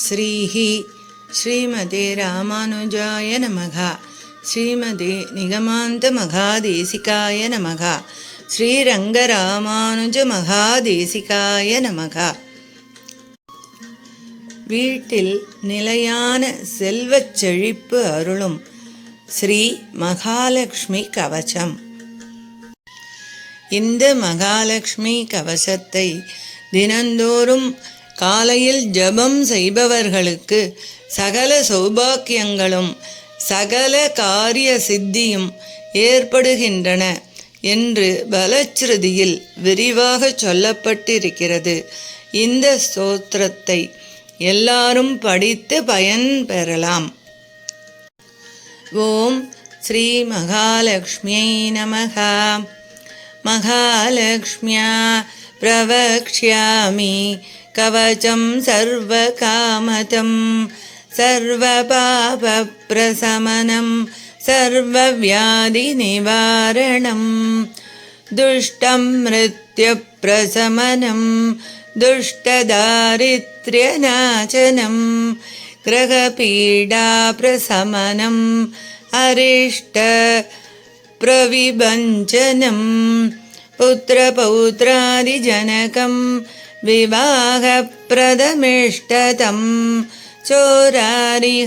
श्रीः श्रीमते रामानुजाय नमः। श्रीमते निगमान्तमहादेशिकाय नमः। ஸ்ரீரங்கராமானுஜமகாதேசிகாய நமக. வீட்டில் நிலையான செல்வச் செழிப்பு அருளும் ஸ்ரீ மகாலட்சுமி கவசம். இந்த மகாலட்சுமி கவசத்தை தினந்தோறும் காலையில் ஜபம் செய்பவர்களுக்கு சகல சௌபாக்கியங்களும் சகல காரிய சித்தியும் ஏற்படுகின்றன என்று பலச்ருதியில் விரிவாக சொல்லப்பட்டிருக்கிறது. இந்த ஸ்தோத்திரத்தை எல்லாரும் படித்து பயன் பெறலாம். ஓம் ஸ்ரீ மகாலட்சுமியை நமக. மகாலட்சுமியா பிரவக்ஷ்யாமி கவசம் சர்வகாமதம் சர்வபாபப்ரசமனம் सर्वव्याधिनिवारणं दुष्टं मृत्युप्रशमनं दुष्टदारिद्र्यनाशनं ग्रहपीडाप्रशमनम् अरिष्टप्रविभञ्जनं पुत्रपौत्रादिजनकं विवाहप्रदमिष्टतं चोरारिहारिजगदां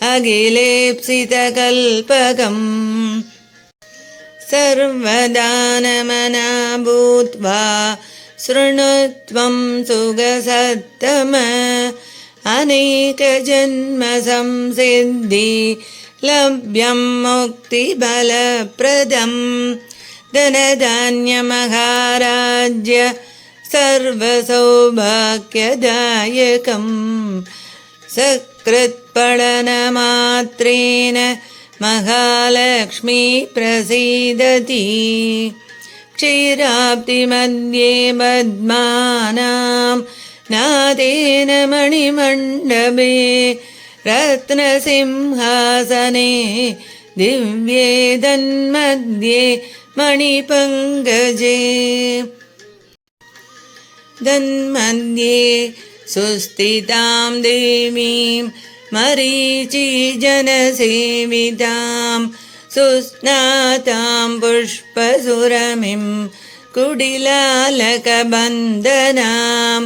अखिलेप्सितकल्पकम् सर्वदानमना भूत्वा शृणुत्वं सुखसत्तम अनेकजन्मसंसिद्धि लभ्यं मुक्तिफलप्रदं धनधान्यमहाराज्य सर्वसौभाग्यदायकम् सकृत्पठनमात्रेण महालक्ष्मी प्रसीदति क्षीराब्धिमध्ये पद्मानां नादेन मणिमण्डपे रत्नसिंहासने दिव्ये तन्मध्ये मणिपङ्कजे तन्मध्ये सुस्थितां देवीं मरीचिजनसेवितां सुस्नातां पुष्पसुरमिं कुडिलालकबन्धनां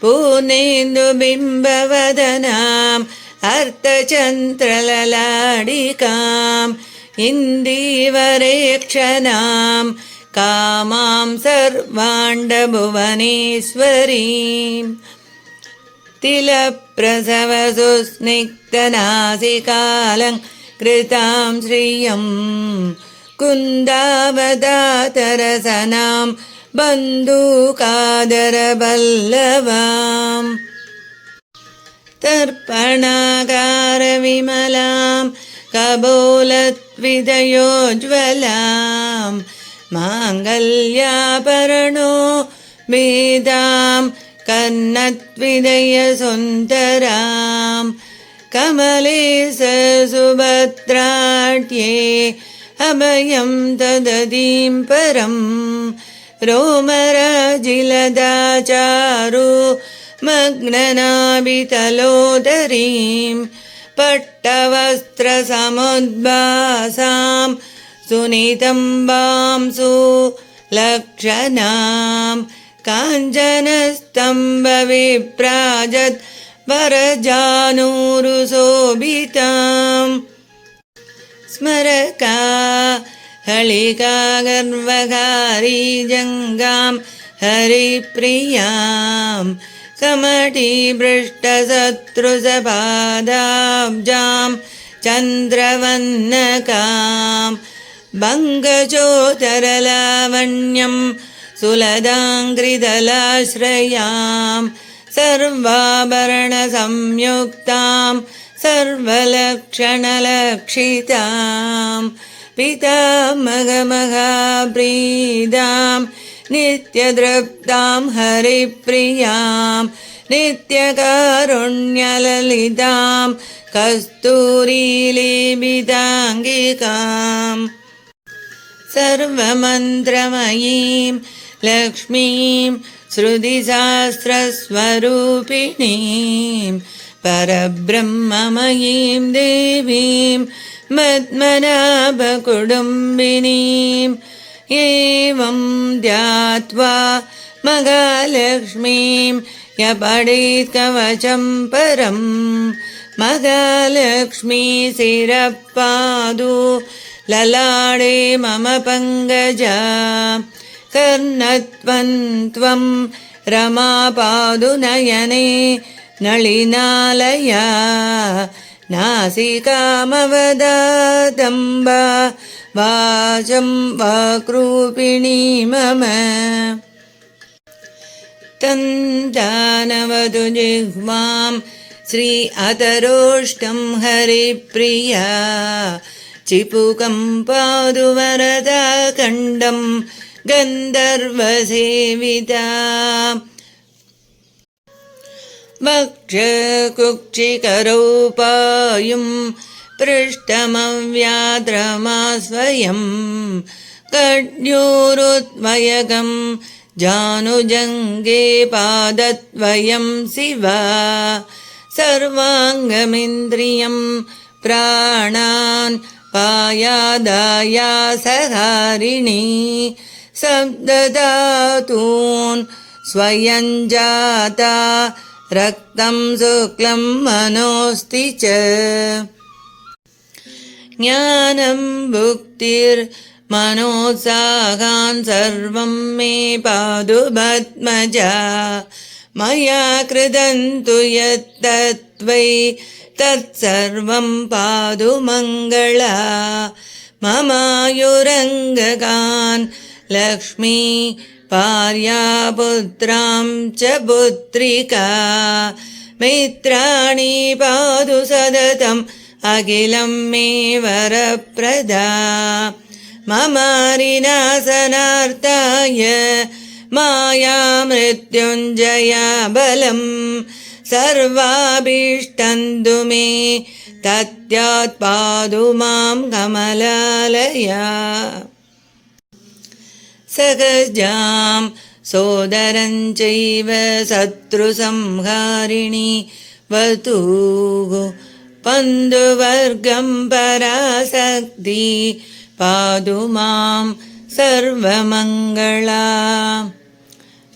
पूर्णेन्दुबिम्बवदनाम् अर्धचन्द्रललाडिकाम् इन्दीवरेक्षणां कामां सर्वाण्डभुवनेश्वरीम् तिलप्रसवसुस्निग्धनासिकालङ्कृतां श्रियं कुन्दावदातरसनां बन्धुकादरपल्लवाम् तर्पणाकारविमलां कपोलद्विदयोज्ज्वलां माङ्गल्याभरणो वेदां कर्णद्विदयसुन्दरां कमले सुभद्राढ्ये अभयं ददतीं परं रोमराजिलदाचारु मग्ननाभितलोदरीं पट्टवस्त्रसमुद्भासां सुनितम्बां सुलक्षणां काञ्चनस्तम्भविभ्राजत् वरजानुरुशोभिताम् स्मरका हलिकागर्वहारी जङ्गां हरिप्रियां कमठीभृष्टशत्रुसपादाब्जां चन्द्रवन्नकां भङ्गजोतरलावण्यं सुलदाङ्घ्रिदलाश्रयां सर्वाभरणसंयुक्तां सर्वलक्षणलक्षितां पितामहमहाप्रीदां नित्यदृप्तां हरिप्रियां नित्यकारुण्यललितां कस्तूरीलेपिताङ्गिकां सर्वमन्त्रमयीं लक्ष्मीं श्रुतिशास्त्रस्वरूपिणीं परब्रह्ममयीं देवीं मद्मनाभकुटुम्बिनीम् एवं ध्यात्वा महालक्ष्मीं य पठेत् कवचं परं महालक्ष्मी शिरःपादौ ललाटे मम पङ्कजा कर्णत्वं त्वं रमापादुनयने नलिनालया नासिकामवदम्बा वाचं वाक्रूपिणी मम तन्दानवतु जिह्वां श्री अतरोष्टं हरिप्रिया चिपुकं पादु वरदा खण्डं गन्धर्वसेविता वक्षकुक्षिकरौ पायुं पृष्ठमव्याद्रमा स्वयं कड्योरुद्वयकं जानुजङ्गे पादद्वयं शिवा सर्वाङ्गमिन्द्रियं प्राणान् पायादायासहारिणी शब्दधातून् स्वयं जाता रक्तं शुक्लं मनोऽस्ति च ज्ञानं भुक्तिर्मनोत्साहान् सर्वं मे पादु पद्मजा मया कृतं तु यत्तत्त्वयि तत्सर्वं पादु मङ्गला ममायुरङ्गकान् लक्ष्मी पार्यापुत्रां च पुत्रिका मित्राणि पादु सततम् अखिलं मे वरप्रदा ममारिनाशनार्थाय मायामृत्युञ्जया बलं सर्वाभीष्टन्तु मे तत्यात्पादु मां कमलालया सहजां सोदरं चैव शत्रुसंहारिणी वतुः पन्दुवर्गं पराशक्ति पादु मां सर्वमङ्गला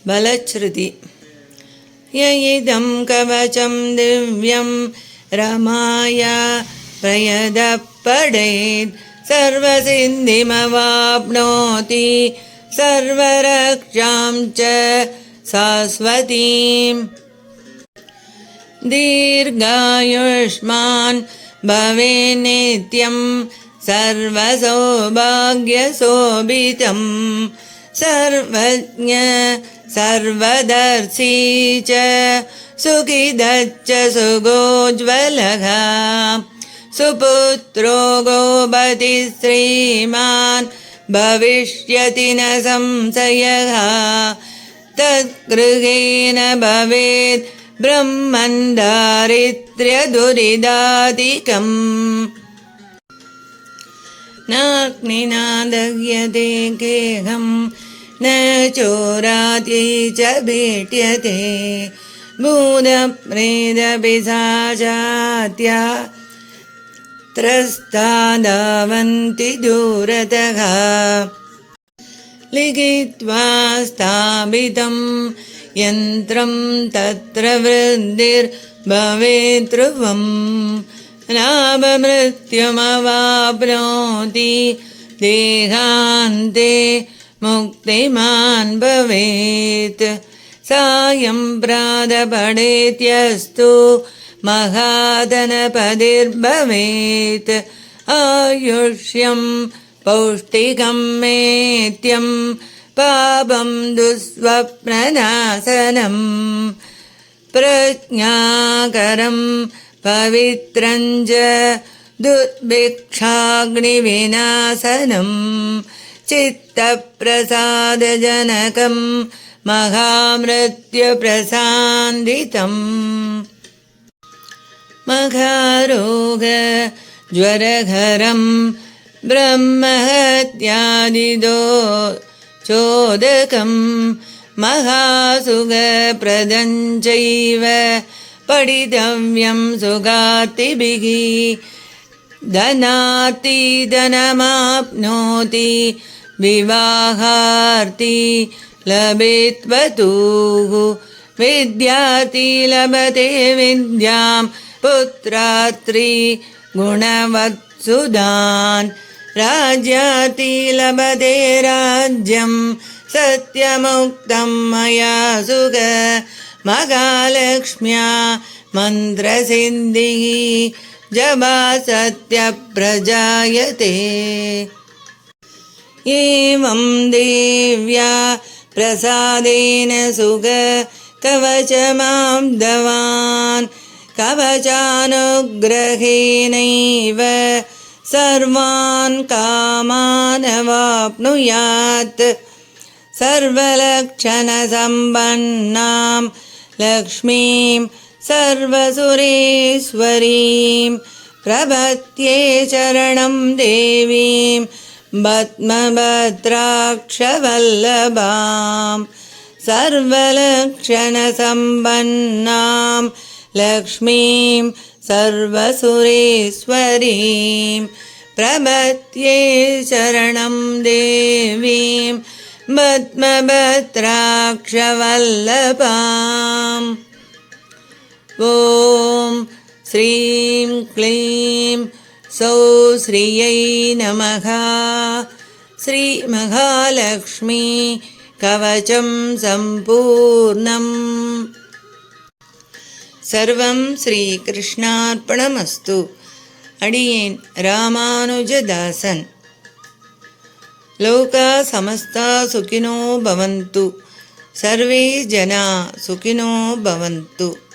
बलश्रुति यइदं कवचं दिव्यं रमाया प्रयदः पठेत् सर्वसिद्धिमवाप्नोति सर्वरक्षां च शाश्वतीम् दीर्घायुष्मान् भवेत् नित्यं सर्वसौभाग्यशोभितं सर्वज्ञ सर्वदर्शी च सुखिदश्च सुगोज्ज्वलः सुपुत्रो गोपतिः श्रीमान् भविष्यति न संशयः तद्गृहेण भवेत् ब्रह्मन् दारिद्र्यदुरिदादिकम् नाग्निना दह्यते गेहं न चोरात्यै च भेट्यते भूतप्रेतपिशाचात्या त्रस्ता धावन्ति दूरतः लिखित्वा स्थापितं यन्त्रं तत्र वृद्धिर्भवेत् ध्रुवं लाभमृत्युमवाप्नोति देहान्ते मुक्तिमान् भवेत् सायं प्रातःपठेत्यस्तु महाधनपतिर्भवेत् आयुष्यं पौष्टिकं मेत्यं पापं दुःस्वप्ननाशनं प्रज्ञाकरं पवित्रं च दुर्भिक्षाग्निविनाशनं चित्तप्रसादजनकं महामृत्युप्रशान्तितम् महारोगज्वरहरं ब्रह्महत्यादिदो चोदकं महासुखप्रदं चैव पठितव्यं सुगार्तिभिः धनार्ति धनमाप्नोति विवाहार्ति लभेत्वतुः विद्यार्थी लभते विद्यां पुत्रार्त्री गुणवत्सुधान् राज्यार्थी लभते राज्यं सत्यमुक्तं मया सुख महालक्ष्म्या मन्त्रसिद्धिः जपा सत्यप्रजायते एवं देव्या प्रसादेन सुख कवचमाब्धवान् कवचानुग्रहेणैव सर्वान् कामानवाप्नुयात् सर्वलक्षणसम्पन्नां लक्ष्मीं सर्वसुरेश्वरीं प्रपद्ये चरणं देवीं पद्मभद्राक्षवल्लभां सर्वलक्षणसम्पन्नां लक्ष्मीं सर्वसुरेश्वरीं प्रपद्ये चरणं देवीं पद्मभद्राक्षवल्लभाम्। ॐ श्रीं क्लीं सौः श्रियै नमः। श्रीमहालक्ष्मी कवचं सम्पूर्णम्। सर्वं श्रीकृष्णार्पणमस्तु. अडियेन् रामानुजदासन्. लोका समस्ता सुखिनो भवन्तु. सर्वे जना सुखिनो भवन्तु.